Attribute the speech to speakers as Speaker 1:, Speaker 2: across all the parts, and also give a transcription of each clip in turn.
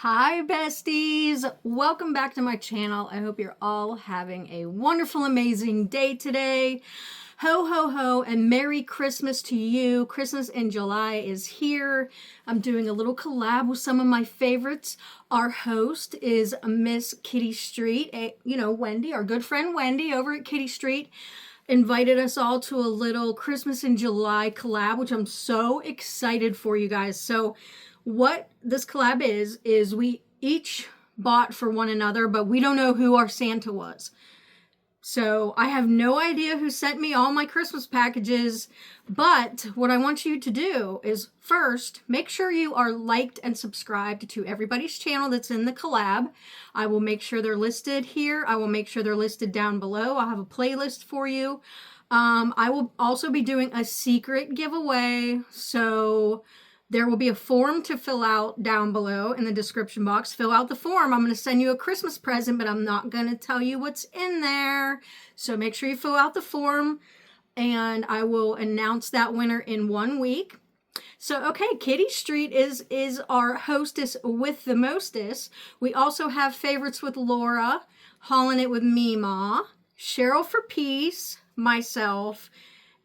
Speaker 1: Hi besties, welcome back to my channel. I hope you're all having a wonderful, amazing day today. Ho ho ho and Merry Christmas to you. Christmas in July is here. I'm doing a little collab with some of my favorites. Our host is Miss Kitty Street, Wendy, our good friend Wendy over at Kitty Street invited us all to a little Christmas in July collab, which I'm so excited for, you guys. So what this collab is we each bought for one another, but we don't know who our Santa was. So I have no idea who sent me all my Christmas packages, but what I want you to do is first, make sure you are liked and subscribed to everybody's channel that's in the collab. I will make sure they're listed here. I will make sure they're listed down below. I'll have a playlist for you. I will also be doing a secret giveaway, so there will be a form to fill out down below in the description box. Fill out the form. I'm going to send you a Christmas present, but I'm not going to tell you what's in there. So make sure you fill out the form, and I will announce that winner in 1 week. So, okay, Kitty Street is our hostess with the mostest. We also have favorites with Laura, Haulin' It with Mima, Cheryl for Peace, myself,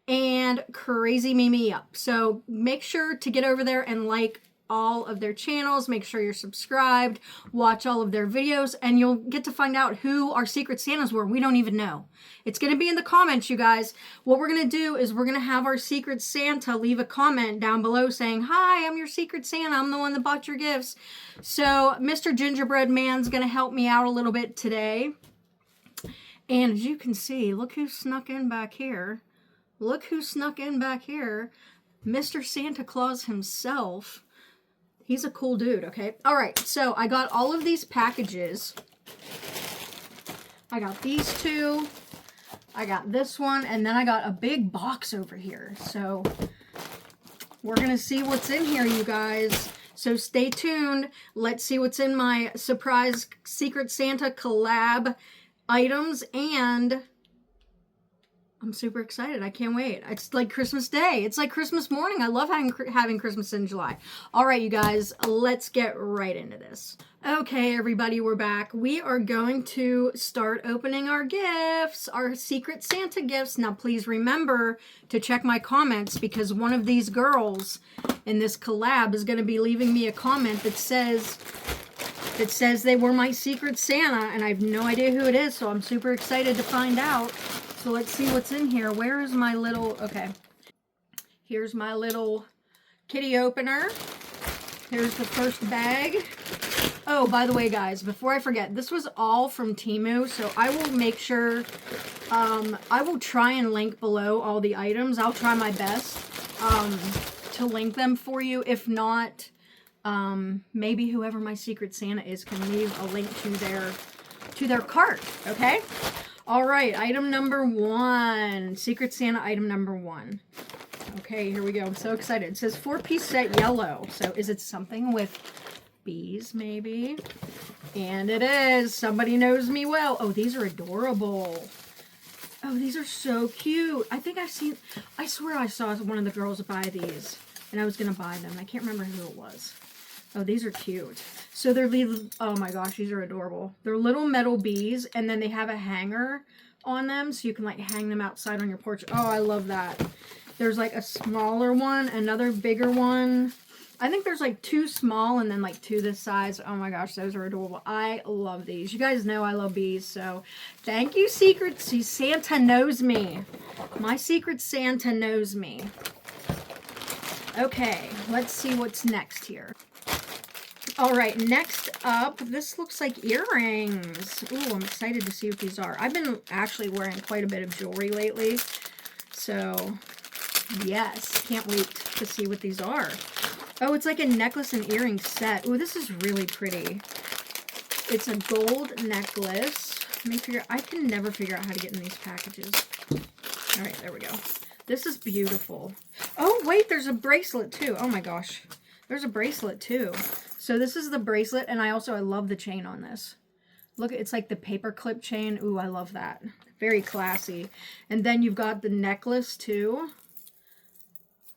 Speaker 1: and Crazy Mimi Up. So make sure to get over there and like all of their channels. Make sure you're subscribed, watch all of their videos, and you'll get to find out who our Secret Santas were. We don't even know. It's going to be in the comments, you guys. What we're going to do is we're going to have our Secret Santa leave a comment down below saying, "Hi, I'm your Secret Santa. I'm the one that bought your gifts." So Mr. Gingerbread Man's going to help me out a little bit today. And as you can see, look who snuck in back here. Look who snuck in back here. Mr. Santa Claus himself. He's a cool dude, okay? All right, so I got all of these packages. I got these two. I got this one, and then I got a big box over here. So we're going to see what's in here, you guys. So stay tuned. Let's see what's in my surprise Secret Santa collab items, and I'm super excited. I can't wait. It's like Christmas Day. It's like Christmas morning. I love having Christmas in July. All right, you guys, let's get right into this. Okay, everybody, we're back. We are going to start opening our gifts, our Secret Santa gifts. Now, please remember to check my comments, because one of these girls in this collab is going to be leaving me a comment that says they were my Secret Santa, and I have no idea who it is, so I'm super excited to find out. So let's see what's in here. Where is my little, okay. Here's my little kitty opener. Here's the first bag. Oh, by the way, guys, before I forget, this was all from Temu, so I will make sure, I will try and link below all the items. I'll try my best to link them for you. If not, maybe whoever my Secret Santa is can leave a link to their cart, okay? All right, item number 1. Secret Santa item number 1. Okay, here we go. I'm so excited. It says 4-piece set yellow. So is it something with bees, maybe? And it is. Somebody knows me well. Oh, these are adorable. Oh, these are so cute. I swear I saw one of the girls buy these, and I was going to buy them. I can't remember who it was. Oh, these are cute. So they're little, oh my gosh, these are adorable. They're little metal bees, and then they have a hanger on them, so you can like hang them outside on your porch. Oh, I love that. There's like a smaller one, another bigger one. I think there's like 2 small and then like 2 this size. Oh my gosh, those are adorable. I love these. You guys know I love bees, so thank you, Secret Santa knows me. My Secret Santa knows me. Okay, let's see what's next here. All right, next up, this looks like earrings. Ooh, I'm excited to see what these are. I've been actually wearing quite a bit of jewelry lately, so yes, can't wait to see what these are. Oh, it's like a necklace and earring set. Ooh, this is really pretty. It's a gold necklace. Let me figure, I can never figure out how to get in these packages. All right, there we go. This is beautiful. Oh, wait, there's a bracelet too. Oh my gosh. There's a bracelet too. So this is the bracelet, and I love the chain on this. Look, it's like the paper clip chain. Ooh, I love that. Very classy. And then you've got the necklace too.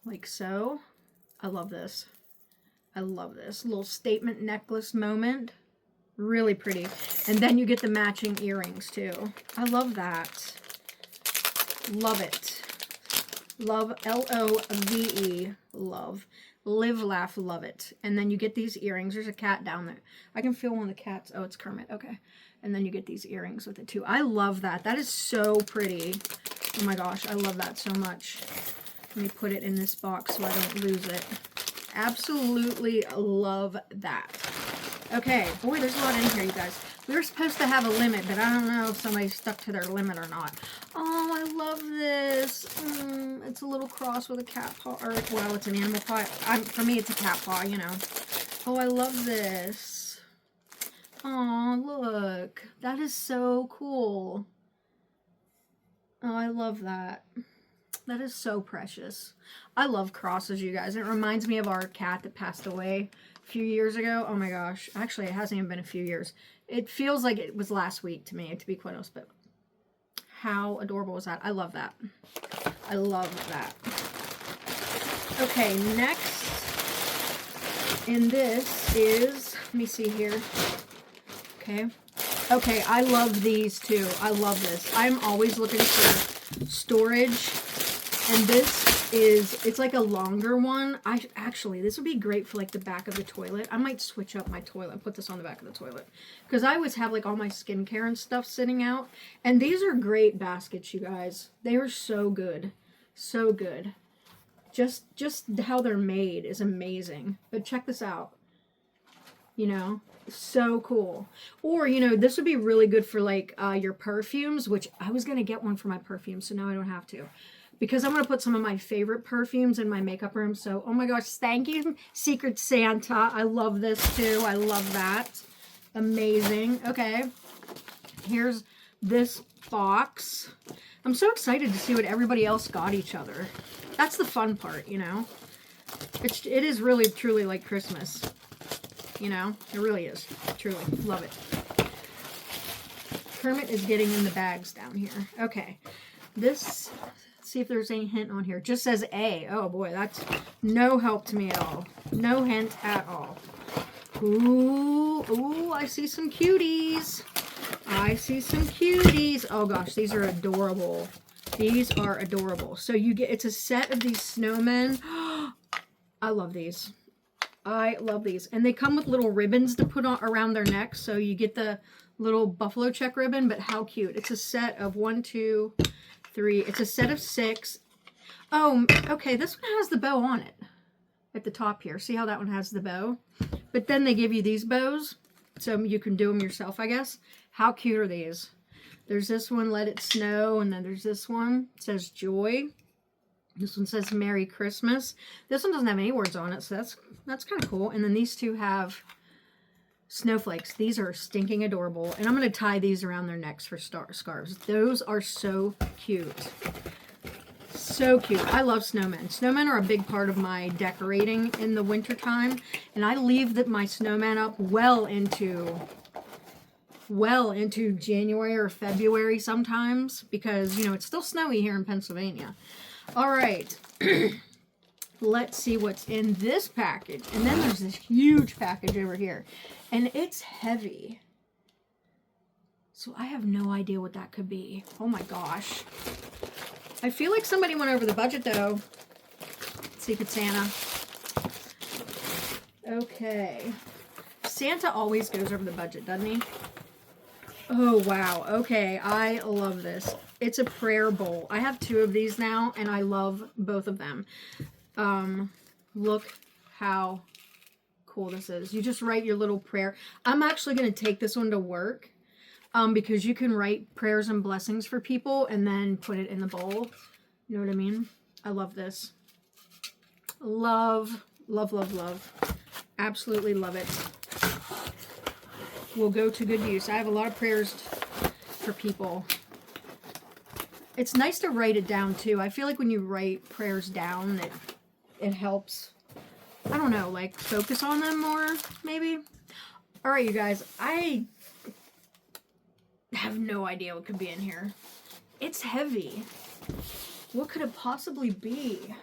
Speaker 1: Like so. I love this. I love this little statement necklace moment. Really pretty. And then you get the matching earrings too. I love that. Love it. Love, L-O-V-E, love. Live, laugh, love it. And then you get these earrings. There's a cat down there. I can feel one of the cats. Oh, it's Kermit. Okay. And then you get these earrings with it too. I love that. That is so pretty. Oh my gosh, I love that so much. Let me put it in this box so I don't lose it. Absolutely love that. Okay, boy, there's a lot in here, you guys. We were supposed to have a limit, but I don't know if somebody stuck to their limit or not. Oh, I love this. It's a little cross with a cat paw, or, well, it's an animal paw. For me, it's a cat paw, you know. Oh, I love this. Oh, look. That is so cool. Oh, I love that. That is so precious. I love crosses, you guys. It reminds me of our cat that passed away a few years ago. Oh my gosh. Actually, it hasn't even been a few years. It feels like it was last week to me, to be quite honest, but how adorable is that? I love that. I love that. Okay, next in this is, let me see here. Okay. Okay, I love these too. I love this. I'm always looking for storage. And this is, it's like a longer one. Actually, this would be great for like the back of the toilet. I might switch up my toilet and put this on the back of the toilet. Because I always have like all my skincare and stuff sitting out. And these are great baskets, you guys. They are so good. So good. Just how they're made is amazing. But check this out. You know, so cool. Or, you know, this would be really good for like your perfumes, which I was going to get one for my perfume, so now I don't have to. Because I'm going to put some of my favorite perfumes in my makeup room. So, oh my gosh, thank you, Secret Santa. I love this too. I love that. Amazing. Okay. Here's this box. I'm so excited to see what everybody else got each other. That's the fun part, you know. It is really, truly like Christmas. You know, it really is. Truly. Love it. Kermit is getting in the bags down here. Okay. This, let's see if there's any hint on here. It just says A. Oh boy, that's no help to me at all. No hint at all. Ooh, ooh, I see some cuties. I see some cuties. Oh gosh, these are adorable. These are adorable. So you get, it's a set of these snowmen. I love these. I love these. And they come with little ribbons to put on around their necks. So you get the little buffalo check ribbon, but how cute. It's a set of 1, 2, 3. It's a set of 6. Oh, okay. This one has the bow on it at the top here. See how that one has the bow? But then they give you these bows. So you can do them yourself, I guess. How cute are these? There's this one, Let It Snow. And then there's this one. It says Joy. This one says Merry Christmas. This one doesn't have any words on it, so that's kind of cool. And then these two have snowflakes. These are stinking adorable. And I'm going to tie these around their necks for scarves. Those are so cute. So cute. I love snowmen. Snowmen are a big part of my decorating in the winter time. And I leave my snowman up well into January or February sometimes. Because, you know, it's still snowy here in Pennsylvania. All right, let's see what's in this package. And then there's this huge package over here. And it's heavy. So I have no idea what that could be. Oh my gosh. I feel like somebody went over the budget though. Secret Santa. Okay. Santa always goes over the budget, doesn't he? Oh, wow. Okay, I love this. It's a prayer bowl. I have 2 of these now, and I love both of them. Look how cool this is. You just write your little prayer. I'm actually going to take this one to work because you can write prayers and blessings for people and then put it in the bowl. You know what I mean? I love this. Love, love, love, love. Absolutely love it. Will go to good use. I have a lot of prayers for people. It's nice to write it down too. I feel like when you write prayers down, it helps, I don't know, like focus on them more, maybe. All right, you guys, I have no idea what could be in here. It's heavy. What could it possibly be?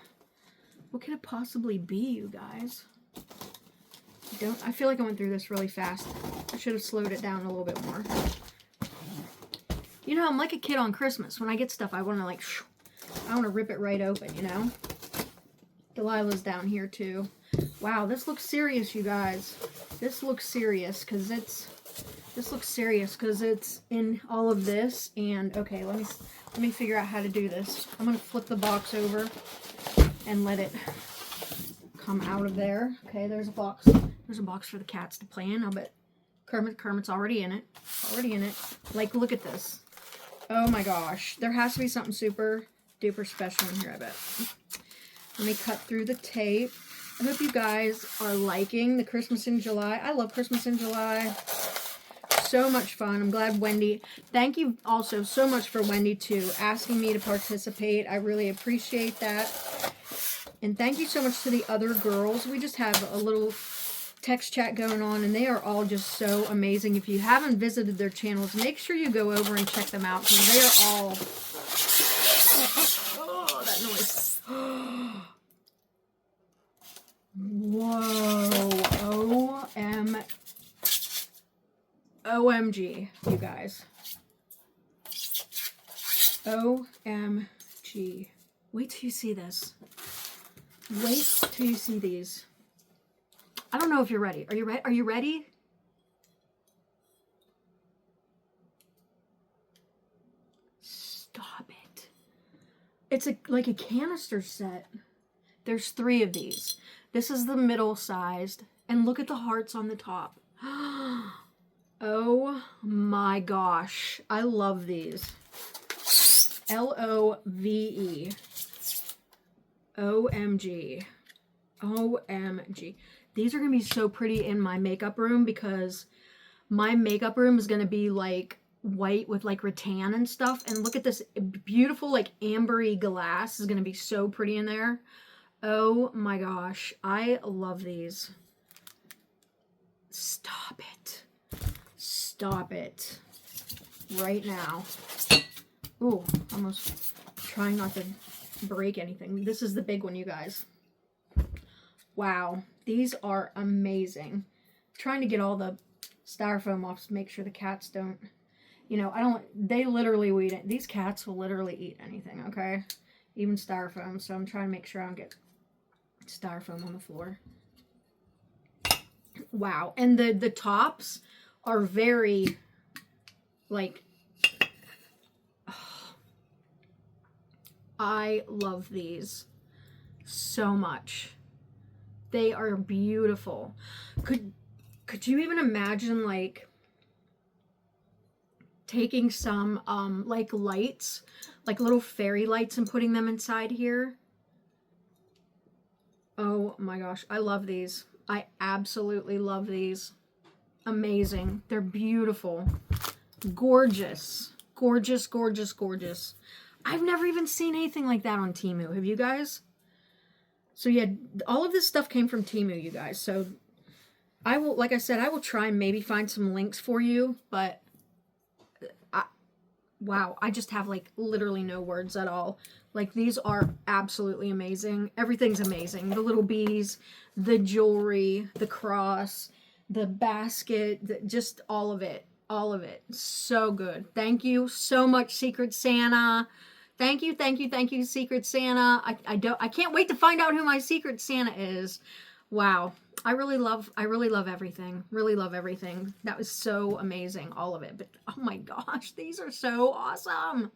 Speaker 1: What could it possibly be, you guys? I feel like I went through this really fast. I should have slowed it down a little bit more. You know, I'm like a kid on Christmas. When I get stuff, I want to like, I want to rip it right open, you know? Delilah's down here too. Wow, this looks serious, you guys. This looks serious because it's in all of this. And okay, let me figure out how to do this. I'm gonna flip the box over and let it come out of there. Okay, there's a box. There's a box for the cats to play in. I'll bet Kermit's already in it. Already in it. Like, look at this. Oh my gosh. There has to be something super duper special in here, I bet. Let me cut through the tape. I hope you guys are liking the Christmas in July. I love Christmas in July. So much fun. I'm glad Wendy, thank you also so much for Wendy too, asking me to participate. I really appreciate that. And thank you so much to the other girls. We just have a little text chat going on, and they are all just so amazing. If you haven't visited their channels, make sure you go over and check them out, because they are all... Oh, that noise. Whoa. OMG, you guys. OMG. Wait till you see this. Wait till you see these. I don't know if you're ready. Are you ready? Are you ready? Stop it. It's like a canister set. There's 3 of these. This is the middle sized. And look at the hearts on the top. Oh my gosh. I love these. LOVE. OMG. OMG. These are going to be so pretty in my makeup room, because my makeup room is going to be like white with like rattan and stuff. And look at this beautiful like ambery glass is going to be so pretty in there. Oh my gosh. I love these. Stop it. Stop it. Right now. Ooh, almost trying not to break anything. This is the big one, you guys. Wow. These are amazing. I'm trying to get all the styrofoam off to make sure the cats don't, you know, they literally will eat it. These cats will literally eat anything, okay? Even styrofoam. So I'm trying to make sure I don't get styrofoam on the floor. Wow. And the tops are very, like, oh, I love these so much. They are beautiful. Could you even imagine, like, taking some, like, lights, like little fairy lights, and putting them inside here? Oh my gosh, I love these. I absolutely love these. Amazing. They're beautiful. Gorgeous. Gorgeous, gorgeous, gorgeous. I've never even seen anything like that on Temu. Have you guys? So yeah, all of this stuff came from Temu, you guys. So I will, like I said, I will try and maybe find some links for you, but wow, I just have like literally no words at all. Like, these are absolutely amazing. Everything's amazing. The little bees, the jewelry, the cross, the basket, just all of it. All of it. So good. Thank you so much, Secret Santa. Thank you, thank you, thank you, Secret Santa. I can't wait to find out who my Secret Santa is. Wow. I really love everything. Really love everything. That was so amazing, all of it. But oh my gosh, these are so awesome.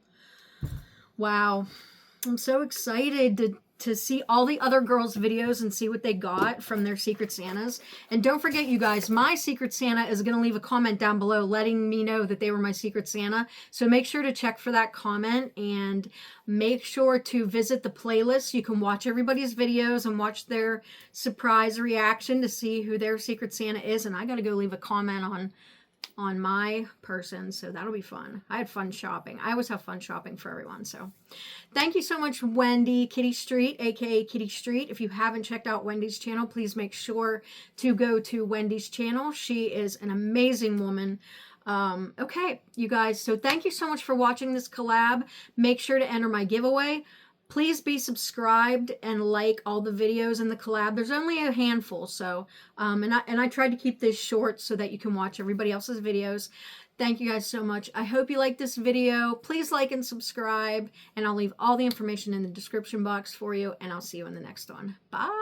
Speaker 1: Wow. I'm so excited to see all the other girls' videos and see what they got from their Secret Santas. And don't forget, you guys, my Secret Santa is going to leave a comment down below letting me know that they were my Secret Santa. So make sure to check for that comment, and make sure to visit the playlist. You can watch everybody's videos and watch their surprise reaction to see who their Secret Santa is. And I got to go leave a comment on my person, so that'll be fun. I had fun shopping. I always have fun shopping for everyone. So thank you so much, Wendy Kitty Street, aka Kitty Street. If you haven't checked out Wendy's channel, please make sure to go to Wendy's channel. She is an amazing woman. Okay, you guys, so thank you so much for watching this collab. Make sure to enter my giveaway. Please be subscribed and like all the videos in the collab. There's only a handful, so and I tried to keep this short so that you can watch everybody else's videos. Thank you guys so much. I hope you like this video. Please like and subscribe, and I'll leave all the information in the description box for you, and I'll see you in the next one. Bye.